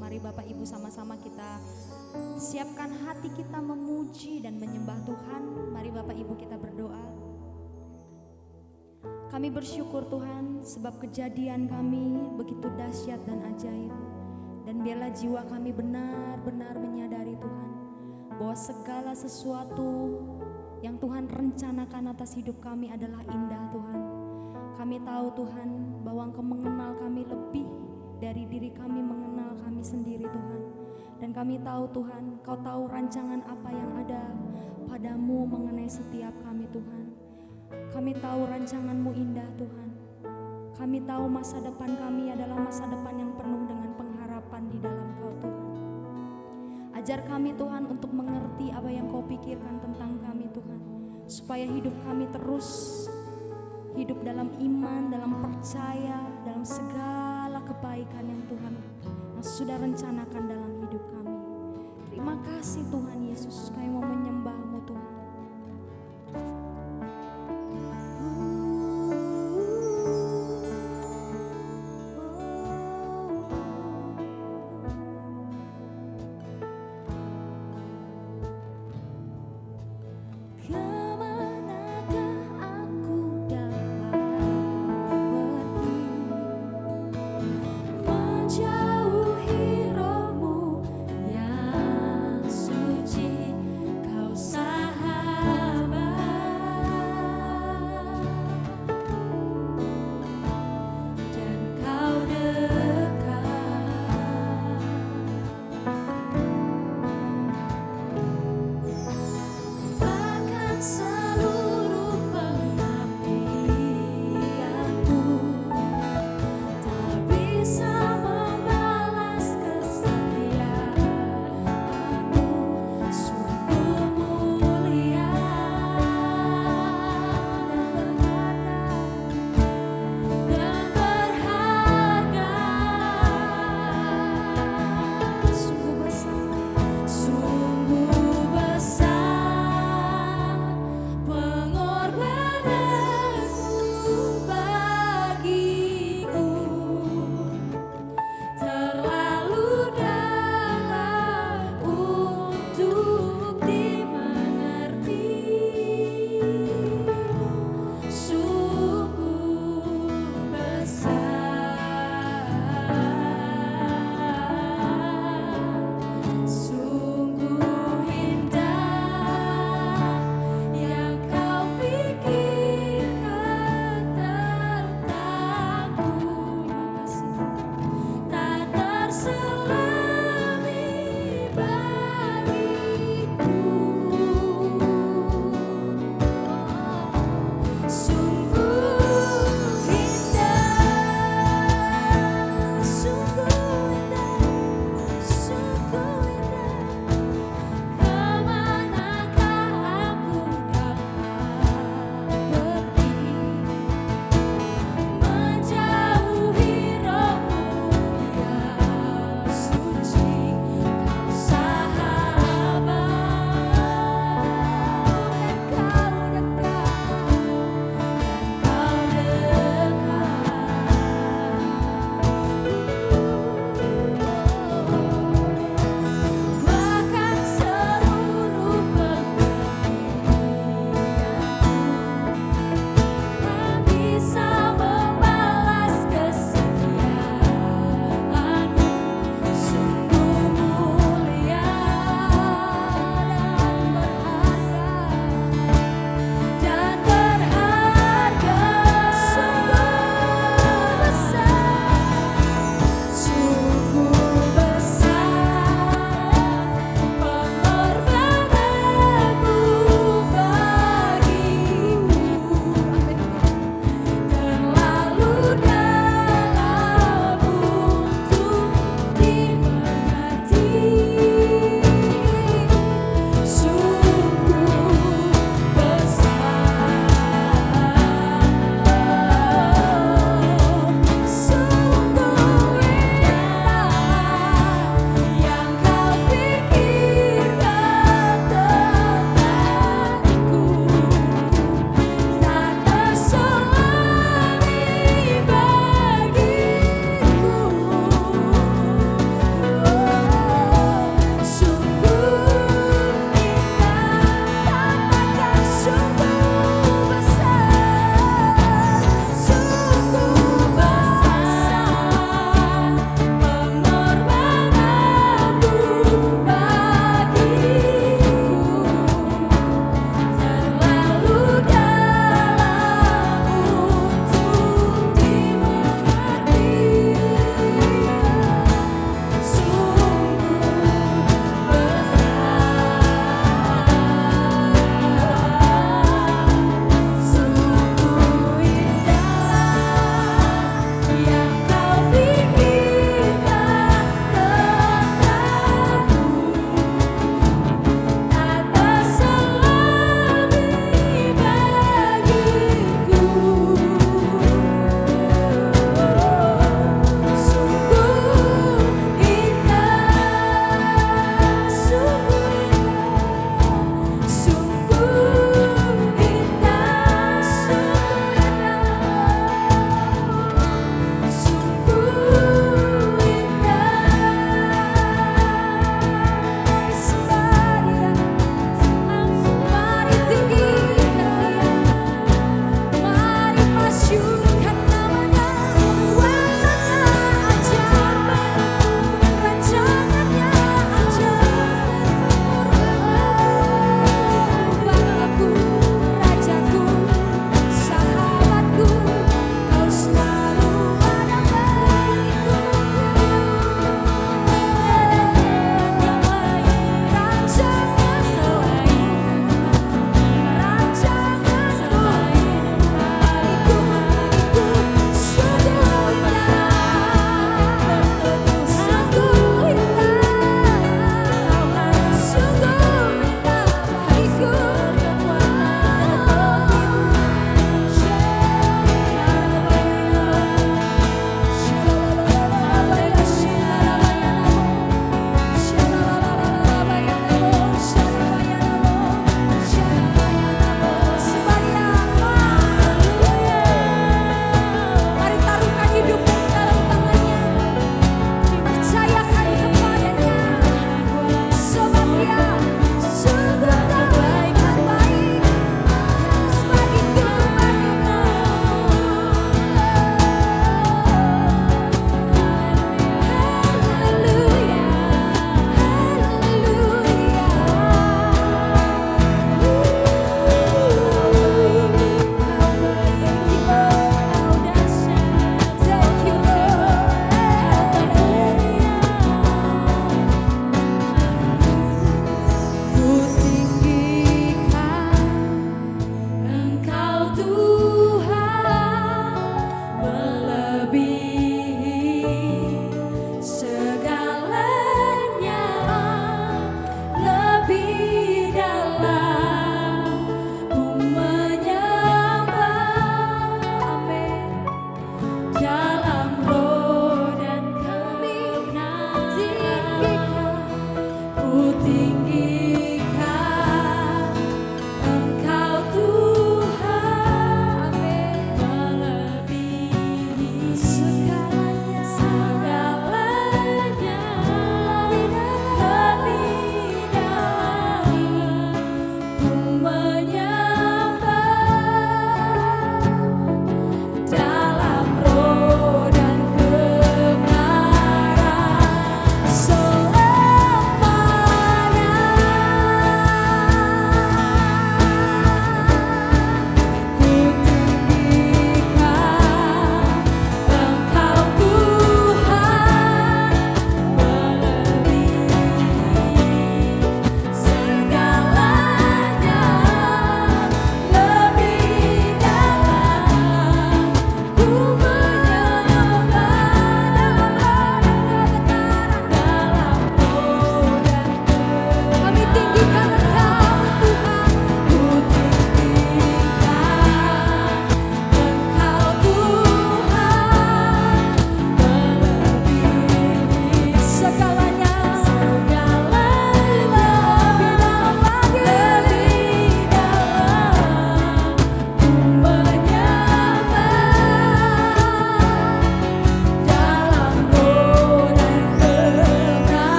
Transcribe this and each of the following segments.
Mari Bapak Ibu sama-sama kita siapkan hati kita memuji dan menyembah Tuhan. Mari Bapak Ibu kita berdoa. Kami bersyukur Tuhan sebab kejadian kami begitu dahsyat dan ajaib. Dan biarlah jiwa kami benar-benar menyadari Tuhan bahwa segala sesuatu yang Tuhan rencanakan atas hidup kami adalah indah Tuhan. Kami tahu Tuhan bahwa Engkau mengenal kami lebih dari diri kami mengenal kami sendiri Tuhan. Dan kami tahu Tuhan, Kau tahu rancangan apa yang ada padamu mengenai setiap kami Tuhan. Kami tahu rancangan-Mu indah Tuhan. Kami tahu masa depan kami adalah masa depan yang penuh dengan pengharapan di dalam Kau Tuhan. Ajar kami Tuhan untuk mengerti apa yang Kau pikirkan tentang kami Tuhan. Supaya hidup kami terus hidup dalam iman, dalam percaya, dalam segala kebaikan yang Tuhan yang sudah rencanakan dalam hidup kami. Terima kasih Tuhan Yesus, kami mau menyembah-Mu Tuhan.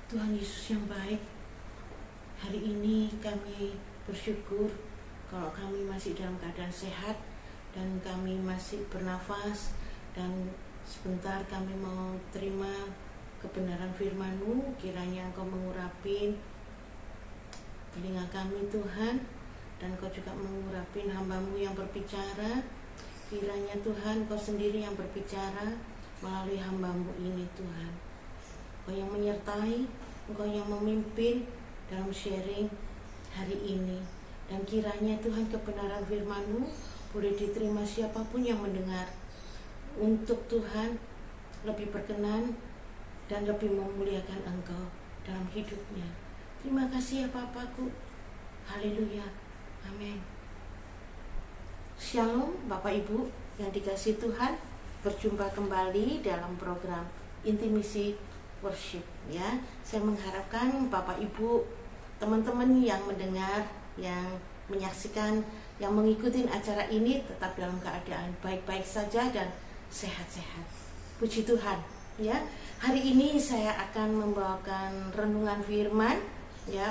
Tuhan Yesus yang baik, hari ini kami bersyukur kalau kami masih dalam keadaan sehat dan kami masih bernafas, dan sebentar kami mau terima kebenaran firman-Mu. Kiranya Engkau mengurapin telinga kami Tuhan, dan Engkau juga mengurapin hamba-Mu yang berbicara. Kiranya Tuhan Engkau sendiri yang berbicara melalui hamba-Mu ini Tuhan. Engkau yang menyertai, Engkau yang memimpin dalam sharing hari ini. Dan kiranya Tuhan kebenaran firman-Mu boleh diterima siapapun yang mendengar, untuk Tuhan lebih berkenan dan lebih memuliakan Engkau dalam hidupnya. Terima kasih ya Bapakku. Haleluya. Amin. Shalom Bapak Ibu yang dikasihi Tuhan. Berjumpa kembali dalam program Intimacy Worship ya. Saya mengharapkan Bapak Ibu, teman-teman yang mendengar, yang menyaksikan, yang mengikuti acara ini tetap dalam keadaan baik-baik saja dan sehat-sehat. Puji Tuhan ya. Hari ini saya akan membawakan renungan firman ya,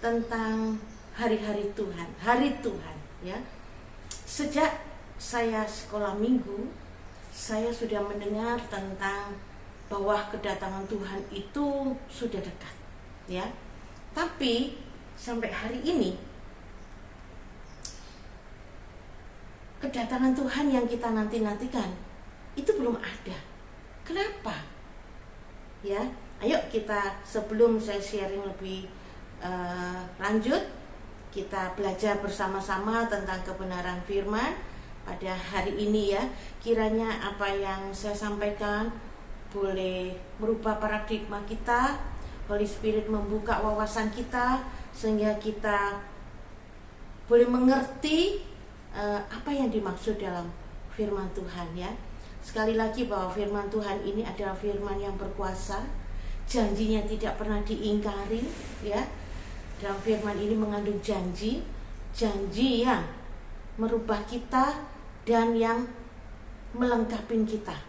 tentang hari-hari Tuhan, hari Tuhan ya. Sejak saya sekolah minggu, saya sudah mendengar tentang bahwa kedatangan Tuhan itu sudah dekat ya. Tapi sampai hari ini kedatangan Tuhan yang kita nanti-nantikan itu belum ada. Kenapa? Ya, ayo kita sebelum saya sharing lebih lanjut, kita belajar bersama-sama tentang kebenaran firman pada hari ini ya. Kiranya apa yang saya sampaikan boleh merubah paradigma kita. Holy Spirit membuka wawasan kita sehingga kita boleh mengerti apa yang dimaksud dalam firman Tuhan ya. Sekali lagi bahwa firman Tuhan ini adalah firman yang berkuasa, janjinya tidak pernah diingkari ya. Dalam firman ini mengandung janji yang merubah kita dan yang melengkapi kita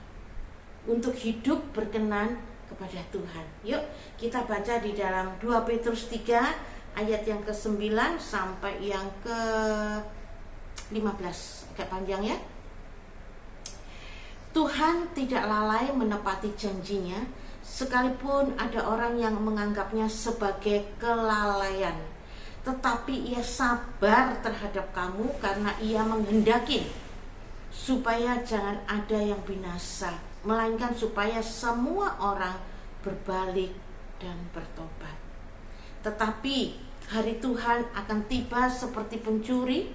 untuk hidup berkenan kepada Tuhan. Yuk kita baca di dalam 2 Petrus 3 ayat yang ke-9 sampai yang ke-15. Agak panjang ya. Tuhan tidak lalai menepati janjinya, sekalipun ada orang yang menganggapnya sebagai kelalaian. Tetapi Ia sabar terhadap kamu karena Ia menghendaki supaya jangan ada yang binasa, melainkan supaya semua orang berbalik dan bertobat. Tetapi hari Tuhan akan tiba seperti pencuri.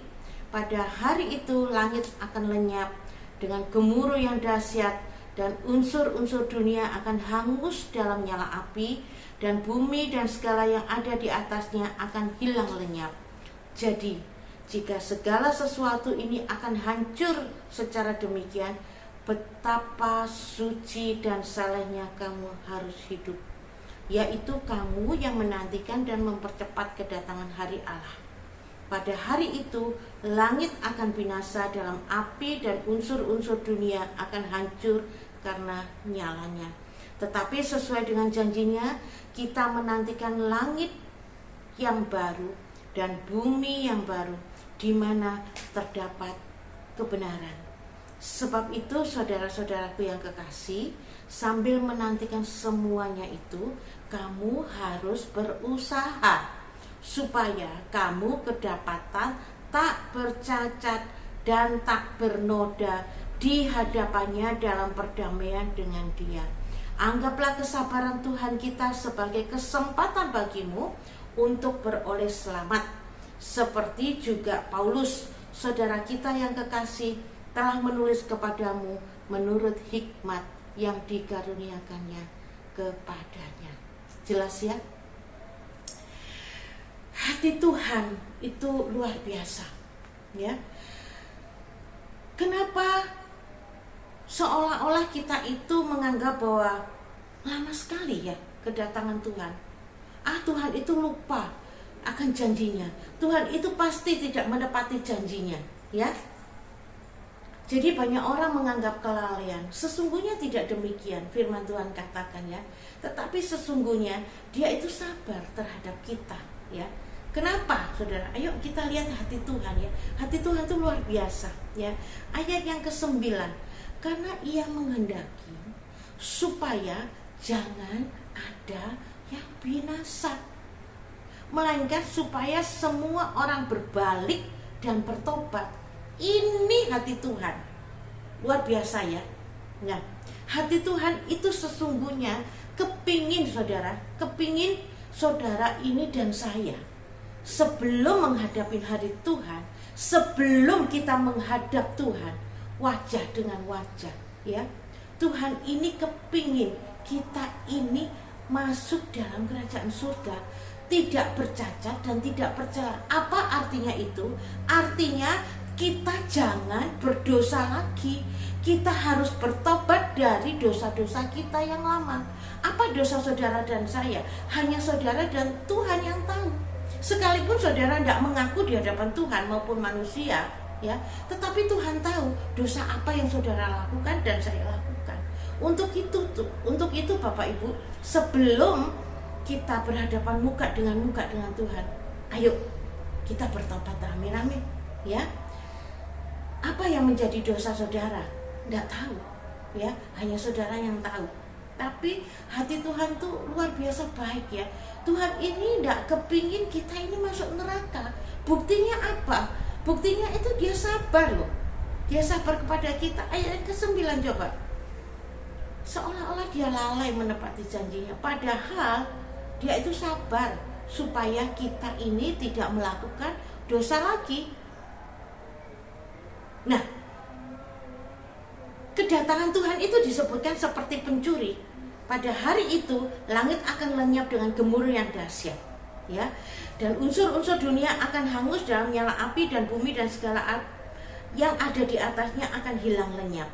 Pada hari itu langit akan lenyap dengan gemuruh yang dahsyat, dan unsur-unsur dunia akan hangus dalam nyala api, dan bumi dan segala yang ada di atasnya akan hilang lenyap. Jadi, jika segala sesuatu ini akan hancur secara demikian, betapa suci dan salehnya kamu harus hidup, yaitu kamu yang menantikan dan mempercepat kedatangan hari Allah. Pada hari itu langit akan binasa dalam api, dan unsur-unsur dunia akan hancur karena nyalanya. Tetapi sesuai dengan janjinya, kita menantikan langit yang baru dan bumi yang baru, di mana terdapat kebenaran. Sebab itu saudara-saudaraku yang kekasih, sambil menantikan semuanya itu, kamu harus berusaha supaya kamu kedapatan tak bercacat dan tak bernoda di hadapannya dalam perdamaian dengan Dia. Anggaplah kesabaran Tuhan kita sebagai kesempatan bagimu untuk beroleh selamat, seperti juga Paulus, saudara kita yang kekasih, telah menulis kepadamu menurut hikmat yang dikaruniakannya kepadanya. Jelas ya? Hati Tuhan itu luar biasa ya. Kenapa seolah-olah kita itu menganggap bahwa lama sekali ya kedatangan Tuhan. Tuhan itu lupa akan janjinya. Tuhan itu pasti tidak menepati janjinya ya. Jadi banyak orang menganggap kelalaian. Sesungguhnya tidak demikian, firman Tuhan katakan ya. Tetapi sesungguhnya dia itu sabar terhadap kita ya. Kenapa saudara? Ayo kita lihat hati Tuhan ya. Hati Tuhan itu luar biasa ya. Ayat yang ke-9, karena ia menghendaki supaya jangan ada yang binasa, melainkan supaya semua orang berbalik dan bertobat. Ini hati Tuhan, luar biasa ya. Nah, hati Tuhan itu sesungguhnya kepingin saudara ini dan saya, sebelum menghadapi hari Tuhan, sebelum kita menghadap Tuhan wajah dengan wajah ya, Tuhan ini kepingin kita ini masuk dalam kerajaan surga, tidak bercacat dan tidak bercela. Apa artinya itu? Artinya kita jangan berdosa lagi. Kita harus bertobat dari dosa-dosa kita yang lama. Apa dosa saudara dan saya? Hanya saudara dan Tuhan yang tahu. Sekalipun saudara tidak mengaku di hadapan Tuhan maupun manusia ya, tetapi Tuhan tahu dosa apa yang saudara lakukan dan saya lakukan. Untuk itu Bapak Ibu, sebelum kita berhadapan muka dengan Tuhan, ayo kita bertobat rame-rame ya. Apa yang menjadi dosa saudara? Tidak tahu ya, hanya saudara yang tahu. Tapi hati Tuhan tuh luar biasa baik ya. Tuhan ini tidak kepingin kita ini masuk neraka. Buktinya apa? Buktinya itu dia sabar loh. Dia sabar kepada kita. Ayat yang ke-9 coba. Seolah-olah dia lalai menepati janjinya, padahal dia itu sabar supaya kita ini tidak melakukan dosa lagi. Nah, kedatangan Tuhan itu disebutkan seperti pencuri. Pada hari itu langit akan lenyap dengan gemuruh yang dahsyat ya, dan unsur-unsur dunia akan hangus dalam nyala api, dan bumi dan segala yang ada di atasnya akan hilang lenyap.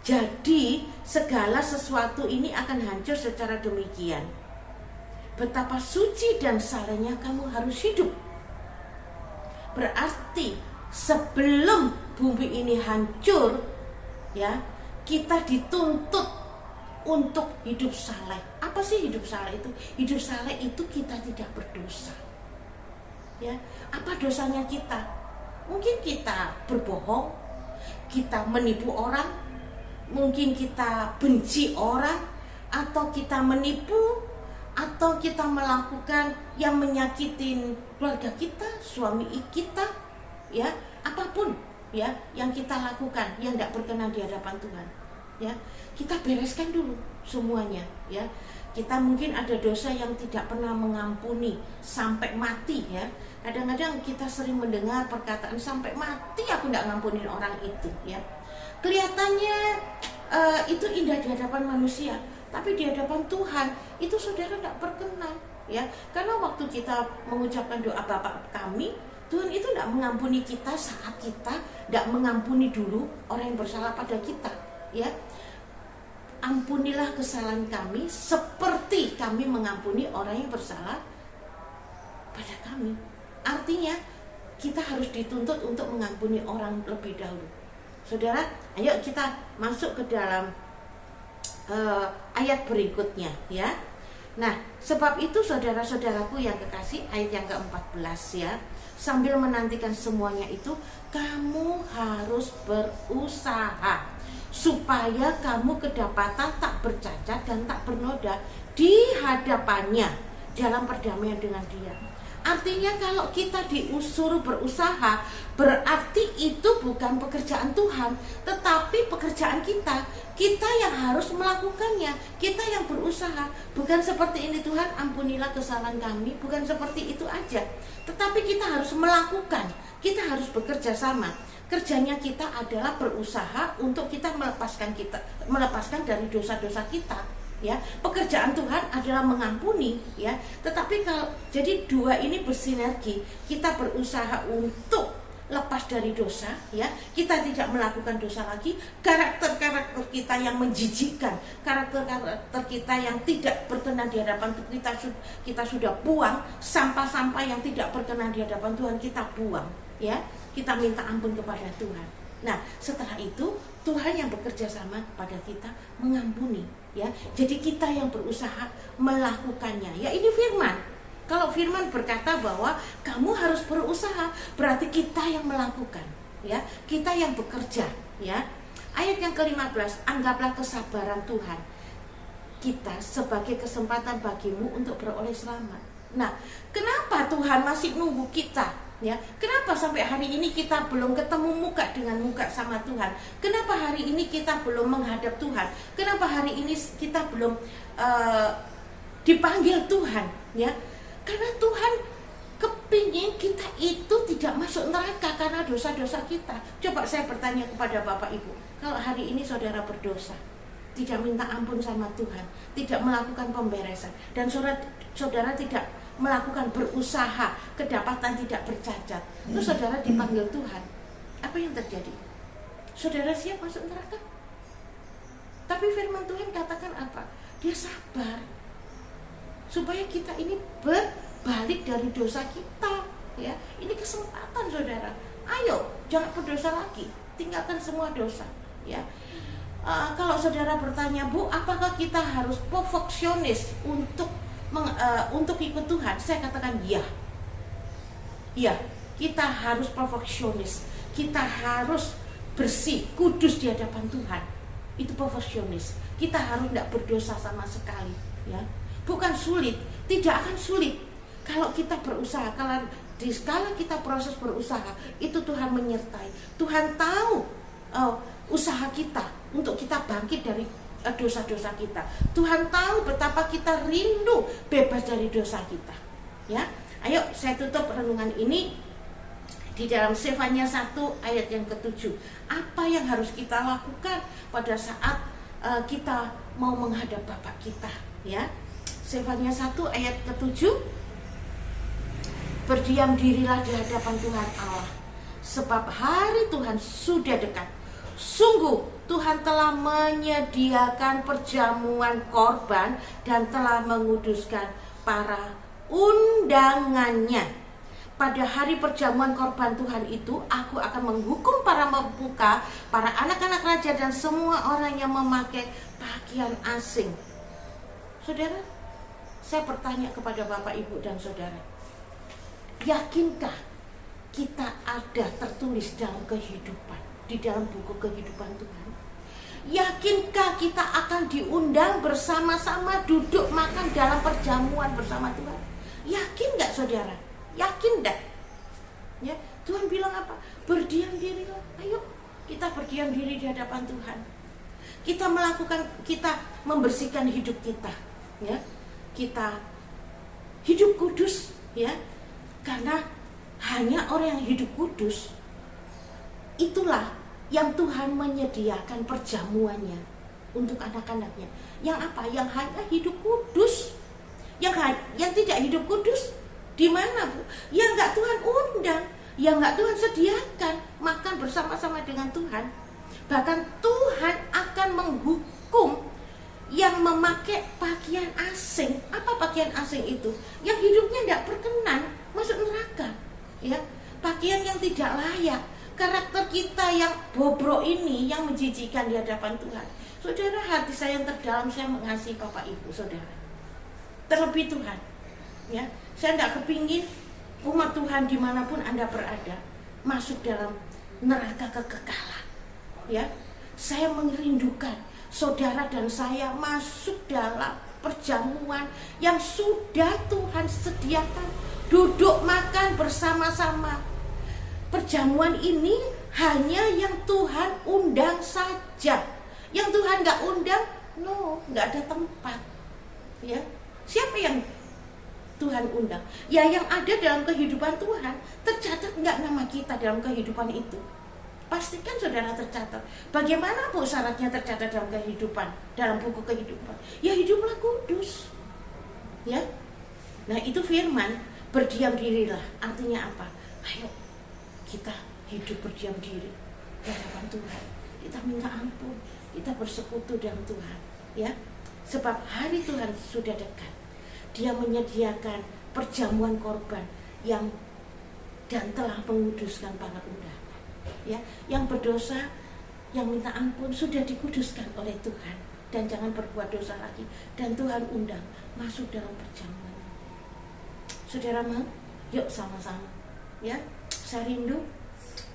Jadi segala sesuatu ini akan hancur secara demikian. Betapa suci dan salehnya kamu harus hidup. Berarti sebelum bumi ini hancur ya, kita dituntut untuk hidup saleh. Apa sih hidup saleh itu? Hidup saleh itu kita tidak berdosa ya. Apa dosanya kita? Mungkin kita berbohong, kita menipu orang, mungkin kita benci orang, atau kita menipu, atau kita melakukan yang menyakitin keluarga kita, suami kita ya. Apapun ya yang kita lakukan yang tidak berkenan di hadapan Tuhan ya, kita bereskan dulu semuanya ya. Kita mungkin ada dosa yang tidak pernah mengampuni sampai mati ya. Kadang-kadang kita sering mendengar perkataan sampai mati aku tidak ngampunin orang itu ya. Kelihatannya itu indah di hadapan manusia, tapi di hadapan Tuhan itu saudara tidak berkenan ya. Karena waktu kita mengucapkan doa Bapa kami, Tuhan itu tidak mengampuni kita saat kita tidak mengampuni dulu orang yang bersalah pada kita ya. Ampunilah kesalahan kami seperti kami mengampuni orang yang bersalah pada kami. Artinya kita harus dituntut untuk mengampuni orang lebih dahulu. Saudara, ayo kita masuk ke dalam ayat berikutnya ya. Nah, sebab itu saudara-saudaraku yang kekasih, ayat yang ke-14 ya. Sambil menantikan semuanya itu, kamu harus berusaha supaya kamu kedapatan tak bercacat dan tak bernoda di hadapannya dalam perdamaian dengan Dia. Artinya kalau kita disuruh berusaha, berarti itu bukan pekerjaan Tuhan, tetapi pekerjaan kita. Kita yang harus melakukannya, kita yang berusaha. Bukan seperti ini, Tuhan ampunilah kesalahan kami, bukan seperti itu aja. Tetapi kita harus melakukan, kita harus bekerja sama. Kerjanya kita adalah berusaha untuk kita melepaskan dari dosa-dosa kita. Ya, pekerjaan Tuhan adalah mengampuni ya. Tetapi kalau jadi dua ini bersinergi, kita berusaha untuk lepas dari dosa ya, kita tidak melakukan dosa lagi. Karakter-karakter kita yang menjijikkan, karakter-karakter kita yang tidak berkenan di hadapan kita sudah buang. Sampah-sampah yang tidak berkenan di hadapan Tuhan kita buang ya. Kita minta ampun kepada Tuhan Nah, setelah itu Tuhan yang bekerja sama kepada kita mengampuni, ya. Jadi kita yang berusaha melakukannya. Ya, ini firman. Kalau firman berkata bahwa kamu harus berusaha, berarti kita yang melakukan, ya. Kita yang bekerja, ya. Ayat yang ke-15, anggaplah kesabaran Tuhan kita sebagai kesempatan bagimu untuk beroleh selamat. Nah, kenapa Tuhan masih nunggu kita? Ya, kenapa sampai hari ini kita belum ketemu muka dengan muka sama Tuhan? Kenapa hari ini kita belum menghadap Tuhan? Kenapa hari ini kita belum dipanggil Tuhan? Ya, karena Tuhan kepingin kita itu tidak masuk neraka karena dosa-dosa kita. Coba saya bertanya kepada Bapak Ibu, kalau hari ini saudara berdosa, tidak minta ampun sama Tuhan, tidak melakukan pemberesan, dan saudara tidak melakukan berusaha, kedapatan tidak bercacat, terus saudara dipanggil Tuhan, apa yang terjadi? Saudara siap masuk neraka? Tapi firman Tuhan katakan apa? Dia sabar supaya kita ini berbalik dari dosa kita, ya. Ini kesempatan saudara. Ayo, jangan berdosa lagi, tinggalkan semua dosa, ya. Kalau saudara bertanya, Bu, apakah kita harus perfeksionis untuk ikut Tuhan? Saya katakan ya. Ya, kita harus perfeksionis. Kita harus bersih, kudus di hadapan Tuhan. Itu perfeksionis. Kita harus tidak berdosa sama sekali, ya. Bukan sulit, tidak akan sulit kalau kita berusaha. Kalau di skala kita proses berusaha, itu Tuhan menyertai. Tuhan tahu usaha kita untuk kita bangkit dari dosa-dosa kita. Tuhan tahu betapa kita rindu bebas dari dosa kita, ya. Ayo saya tutup renungan ini di dalam Sefanya 1 ayat yang ke-7. Apa yang harus kita lakukan pada saat kita mau menghadap Bapa kita, ya. Sefanya 1 ayat ke-7. Berdiam dirilah di hadapan Tuhan Allah, sebab hari Tuhan sudah dekat. Sungguh Tuhan telah menyediakan perjamuan korban dan telah menguduskan para undangannya. Pada hari perjamuan korban Tuhan itu, aku akan menghukum para pemuka, para anak-anak raja dan semua orang yang memakai pakaian asing. Saudara, saya bertanya kepada Bapak, Ibu, dan Saudara, yakinkah kita ada tertulis dalam kehidupan, di dalam buku kehidupan Tuhan? Yakinkah kita akan diundang bersama-sama duduk makan dalam perjamuan bersama Tuhan? Yakin gak saudara? Yakin gak? Ya, Tuhan bilang apa? Berdiam dirilah. Ayo kita berdiam diri di hadapan Tuhan. Kita membersihkan hidup kita, ya. Kita hidup kudus, ya. Karena hanya orang yang hidup kudus, itulah yang Tuhan menyediakan perjamuannya untuk anak-anaknya. Yang apa? Yang hanya hidup kudus. Yang tidak hidup kudus di mana, Bu? Yang enggak Tuhan undang, yang enggak Tuhan sediakan makan bersama-sama dengan Tuhan. Bahkan Tuhan akan menghukum yang memakai pakaian asing. Apa pakaian asing itu? Yang hidupnya tidak berkenan, masuk neraka, ya. Pakaian yang tidak layak. Karakter kita yang bobrok ini yang menjijikan di hadapan Tuhan. Saudara, hati saya yang terdalam, saya mengasihi Bapak Ibu Saudara, terlebih Tuhan, ya. Saya tidak kepingin umat Tuhan dimanapun Anda berada masuk dalam neraka kekekalan, ya. Saya merindukan saudara dan saya masuk dalam perjamuan yang sudah Tuhan sediakan, duduk makan bersama-sama. Perjamuan ini hanya yang Tuhan undang saja. Yang Tuhan nggak undang, nggak ada tempat, ya. Siapa yang Tuhan undang? Ya, yang ada dalam kehidupan Tuhan. Tercatat nggak nama kita dalam kehidupan itu? Pastikan saudara tercatat. Bagaimana Bu syaratnya tercatat dalam kehidupan, dalam buku kehidupan? Ya, hiduplah kudus, ya. Nah, itu firman, berdiam dirilah. Artinya apa? Ayo kita hidup berdiam diri di hadapan Tuhan. Kita minta ampun, kita bersekutu dengan Tuhan, ya. Sebab hari Tuhan sudah dekat. Dia menyediakan perjamuan korban dan telah menguduskan para undangan. ya. Yang berdosa, yang minta ampun sudah dikuduskan oleh Tuhan dan jangan berbuat dosa lagi, dan Tuhan undang masuk dalam perjamuan. Saudara mau? Yuk sama-sama ya. Saya rindu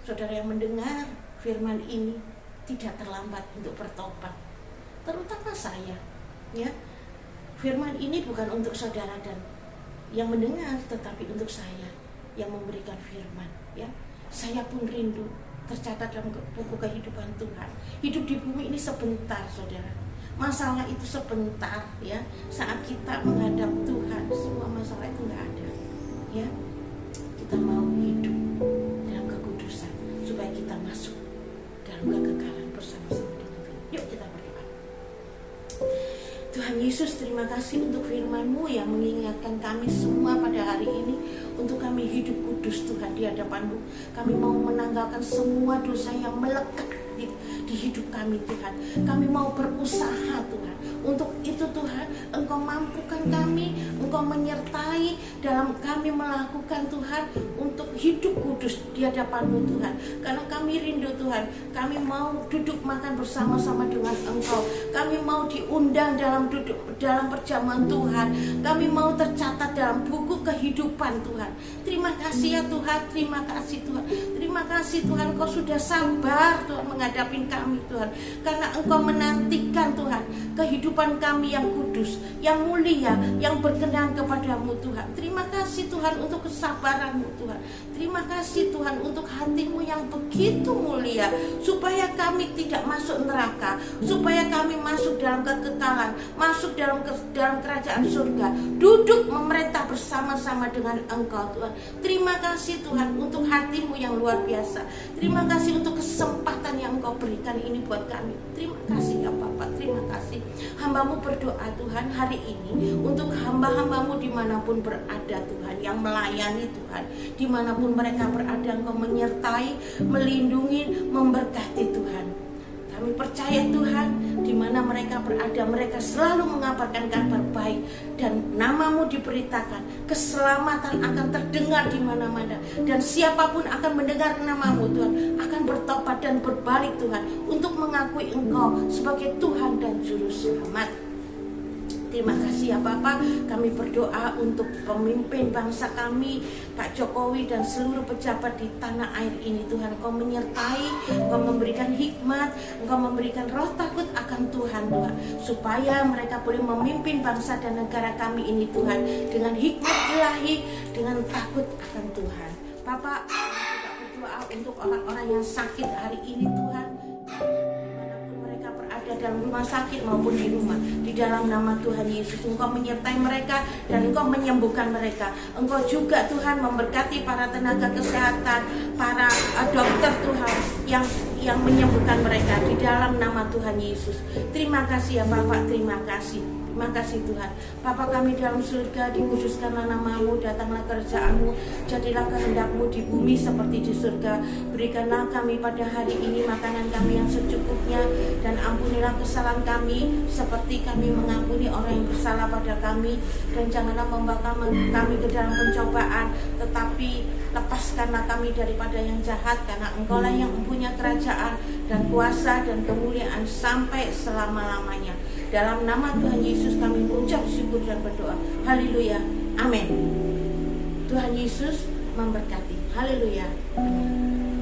saudara yang mendengar firman ini tidak terlambat untuk bertobat, terutama saya ya. Firman ini bukan untuk saudara dan yang mendengar, tetapi untuk saya yang memberikan firman ya. Saya pun rindu tercatat dalam buku kehidupan Tuhan. Hidup di bumi ini sebentar, saudara. Masalah itu sebentar ya. Saat kita menghadap Tuhan, semua masalah itu nggak ada ya. Kita mau hidup dalam kekudusan supaya kita masuk dalam kekekalan bersama-sama dengan Tuhan. Yuk kita berdoa. Tuhan Yesus, terima kasih untuk firman-Mu yang mengingatkan kami semua pada hari ini untuk kami hidup kudus Tuhan di hadapan-Mu. Kami mau menanggalkan semua dosa yang melekat di hidup kami Tuhan. Kami mau berusaha Tuhan. Untuk itu Tuhan, Engkau mampukan kami, Engkau menyertai dalam kami melakukan Tuhan untuk hidup kudus di hadapan-Mu Tuhan. Karena kami rindu Tuhan, kami mau duduk makan bersama-sama dengan Engkau. Kami mau diundang dalam perjamuan Tuhan. Kami mau tercatat dalam buku kehidupan Tuhan. Terima kasih ya Tuhan, terima kasih Tuhan. Terima kasih Tuhan, Engkau sudah sabar Tuhan menghadapi kami Tuhan. Karena Engkau menantikan Tuhan kehidupan kami yang kudus, yang mulia, yang berkenan kepada-Mu Tuhan. Terima kasih Tuhan untuk kesabaran-Mu Tuhan. Terima kasih Tuhan untuk hati-Mu yang begitu mulia, supaya kami tidak masuk neraka, supaya kami masuk dalam kekekalan, masuk dalam kerajaan surga, duduk memerintah bersama-sama dengan Engkau Tuhan. Terima kasih Tuhan untuk hati-Mu yang luar biasa. Terima kasih untuk kesempatan yang Engkau berikan ini buat kami. Terima kasih ya Bapak, terima kasih. Hamba-Mu berdoa Tuhan hari ini untuk hamba-hamba-Mu dimanapun berada Tuhan, yang melayani Tuhan, dimanapun mereka berada, Engkau menyertai, melindungi, memberkati Tuhan. Kami percaya Tuhan, di mana mereka berada, mereka selalu mengabarkan kabar baik dan nama-Mu diberitakan. Keselamatan akan terdengar di mana-mana, dan siapapun akan mendengar nama-Mu Tuhan akan bertobat dan berbalik Tuhan untuk mengakui Engkau sebagai Tuhan dan Juru Selamat. Terima kasih ya Bapak. Kami berdoa untuk pemimpin bangsa kami, Pak Jokowi dan seluruh pejabat di tanah air ini Tuhan. Engkau menyertai, Engkau memberikan hikmat, Engkau memberikan roh takut akan Tuhan Tuhan, supaya mereka boleh memimpin bangsa dan negara kami ini Tuhan dengan hikmat ilahi, dengan takut akan Tuhan. Bapak, kami juga berdoa untuk orang-orang yang sakit hari ini Tuhan, dalam rumah sakit maupun di rumah, di dalam nama Tuhan Yesus Engkau menyertai mereka dan Engkau menyembuhkan mereka. Engkau juga Tuhan memberkati para tenaga kesehatan, para dokter Tuhan yang menyembuhkan mereka di dalam nama Tuhan Yesus. Terima kasih ya Bapak, terima kasih. Terima kasih Tuhan. Bapa kami dalam surga, dikuduskanlah nama-Mu, datanglah kerajaan-Mu, jadilah kehendak-Mu di bumi seperti di surga. Berikanlah kami pada hari ini makanan kami yang secukupnya, dan ampunilah kesalahan kami seperti kami mengampuni orang yang bersalah pada kami. Dan janganlah membawa kami ke dalam pencobaan, tetapi lepaskanlah kami daripada yang jahat, karena Engkau-lah yang mempunyai kerajaan dan kuasa dan kemuliaan sampai selama-lamanya. Dalam nama Tuhan Yesus kami mengucap syukur dan berdoa. Haleluya. Amin. Tuhan Yesus memberkati. Haleluya. Amin.